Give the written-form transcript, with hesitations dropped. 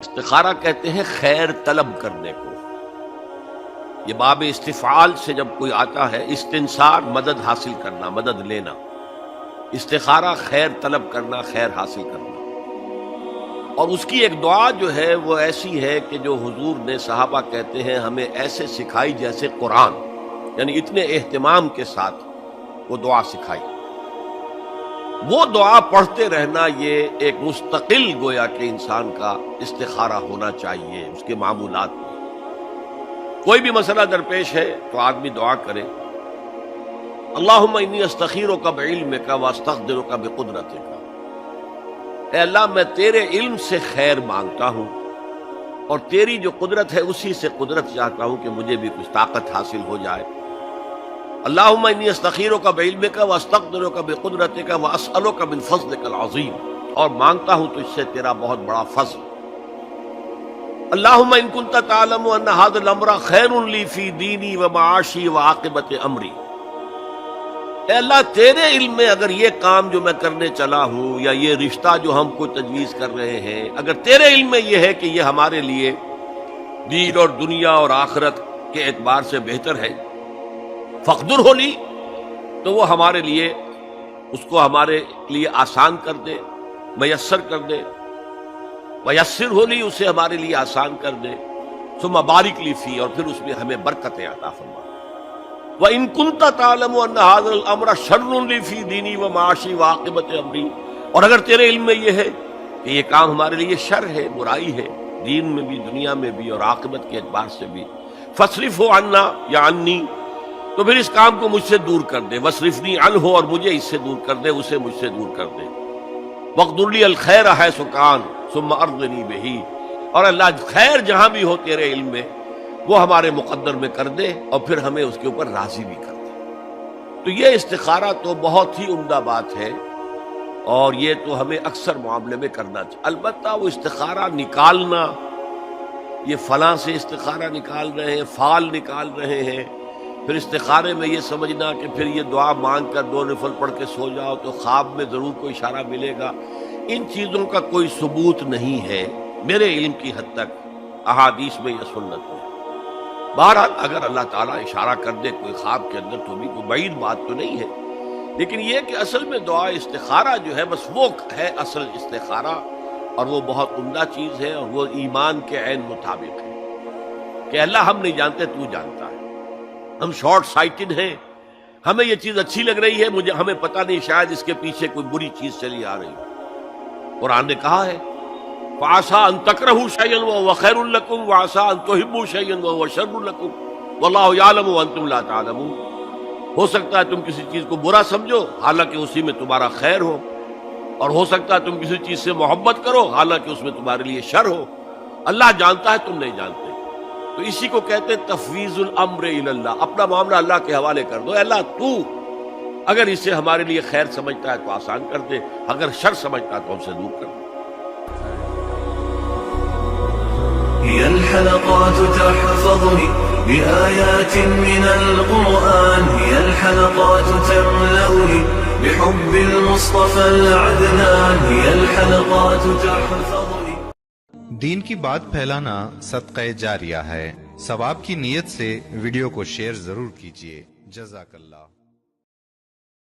استخارہ کہتے ہیں خیر طلب کرنے کو. یہ باب استفعال سے جب کوئی آتا ہے، استنصار مدد حاصل کرنا، مدد لینا، استخارہ خیر طلب کرنا، خیر حاصل کرنا. اور اس کی ایک دعا جو ہے وہ ایسی ہے کہ جو حضور نے، صحابہ کہتے ہیں، ہمیں ایسے سکھائی جیسے قرآن، یعنی اتنے اہتمام کے ساتھ وہ دعا سکھائی. وہ دعا پڑھتے رہنا یہ ایک مستقل گویا کہ انسان کا استخارہ ہونا چاہیے. اس کے معمولات میں کوئی بھی مسئلہ درپیش ہے تو آدمی دعا کرے، اللہم انی استخیرک بعلمک واستقدرک بقدرتک. اے اللہ، میں تیرے علم سے خیر مانگتا ہوں اور تیری جو قدرت ہے اسی سے قدرت چاہتا ہوں کہ مجھے بھی کچھ طاقت حاصل ہو جائے. اللہم انی استخیرک بعلمک واستقدرک بقدرتک واسألک من فضلک العظیم، اور مانگتا ہوں تجھ سے تیرا بہت بڑا فضل. اللہم ان کنت تعلم ان ھذا الامر خیر لی فی دینی ومعاشی وعاقبۃ امری. اے اللہ، تیرے علم میں اگر یہ کام جو میں کرنے چلا ہوں یا یہ رشتہ جو ہم کو تجویز کر رہے ہیں، اگر تیرے علم میں یہ ہے کہ یہ ہمارے لیے دین اور دنیا اور آخرت کے اعتبار سے بہتر ہے، فقدر ہو لی، تو وہ ہمارے لیے، اس کو ہمارے لیے آسان کر دے، میسر کر دے. میسر ہو لی، اسے ہمارے لیے آسان کر دے. ثم بارک لی فی، اور پھر اس میں ہمیں برکتیں عطا فرما. وَإِن كُنْتَ تَعْلَمُ أَنَّ هَذَا الْأَمْرَ شَرٌّ لِّي فِي دِينِي وَمَعَاشِي وَعَاقِبَةِ أَمْرِي، اور اگر تیرے علم میں یہ ہے کہ یہ کام ہمارے لیے شر ہے، برائی ہے، دین میں بھی، دنیا میں بھی، اور عاقبت کے اعتبار سے بھی، فَاصْرِفْهُ عَنَّا یا عَنِّي، تو پھر اس کام کو مجھ سے دور کر دے. وَاصْرِفْنِي عَنْهُ، اور مجھے اس سے دور کر دے، اسے مجھ سے دور کر دے. وَاقْدُرْ لِي الْخَيْرَ حَيْثُ كَانَ ثُمَّ أَرْضِنِي بِهِ، اور اللہ خیر جہاں بھی ہو تیرے علم میں وہ ہمارے مقدر میں کر دے، اور پھر ہمیں اس کے اوپر راضی بھی کر دے. تو یہ استخارہ تو بہت ہی عمدہ بات ہے، اور یہ تو ہمیں اکثر معاملے میں کرنا چاہیے. البتہ وہ استخارہ نکالنا، یہ فلاں سے استخارہ نکال رہے ہیں، فال نکال رہے ہیں، پھر استخارے میں یہ سمجھنا کہ پھر یہ دعا مانگ کر 2 نفل پڑھ کے سو جاؤ تو خواب میں ضرور کوئی اشارہ ملے گا، ان چیزوں کا کوئی ثبوت نہیں ہے میرے علم کی حد تک، احادیث میں یا سنت میں. بہرحال اگر اللہ تعالیٰ اشارہ کر دے کوئی خواب کے اندر تو بھی کوئی بعید بات تو نہیں ہے، لیکن یہ کہ اصل میں دعا استخارہ جو ہے بس وہ ہے اصل استخارہ، اور وہ بہت عمدہ چیز ہے، اور وہ ایمان کے عین مطابق ہے کہ اللہ ہم نہیں جانتے، تو جانتا ہے. ہم شارٹ سائٹڈ ہیں، ہمیں یہ چیز اچھی لگ رہی ہے، ہمیں پتہ نہیں شاید اس کے پیچھے کوئی بری چیز چلی آ رہی ہے. قرآن نے کہا ہے فَعَسَىٰ أَن تَكْرَهُوا شَيْئًا وَهُوَ خَيْرٌ لَكُمْ وَعَسَىٰ أَن تُحِبُّوا شَيْئًا وَهُوَ شَرٌّ لَكُمْ وَاللَّهُ يَعْلَمُ وَأَنتُمْ لَا تَعْلَمُونَ. ہو سکتا ہے تم کسی چیز کو برا سمجھو حالانکہ اسی میں تمہارا خیر ہو، اور ہو سکتا ہے تم کسی چیز سے محبت کرو حالانکہ اس میں تمہارے لیے شر ہو. اللہ جانتا ہے، تم نہیں جانتے. تو اسی کو کہتے ہیں تفویض الامر الی اللہ. اپنا معاملہ اللہ کے حوالے کر دو. اللہ تو اگر اسے ہمارے لیے خیر سمجھتا ہے تو آسان کر دے، اگر شر سمجھتا ہے تو ہم سے دور کر دے. هي الحلقات تحفظني بآيات من القرآن، هي الحلقات تملأني بحب المصطفى العدنان، هي الحلقات تحفظني. دین کی بات پھیلانا صدقہ جاریہ ہے. ثواب کی نیت سے ویڈیو کو شیئر ضرور کیجیے. جزاک اللہ.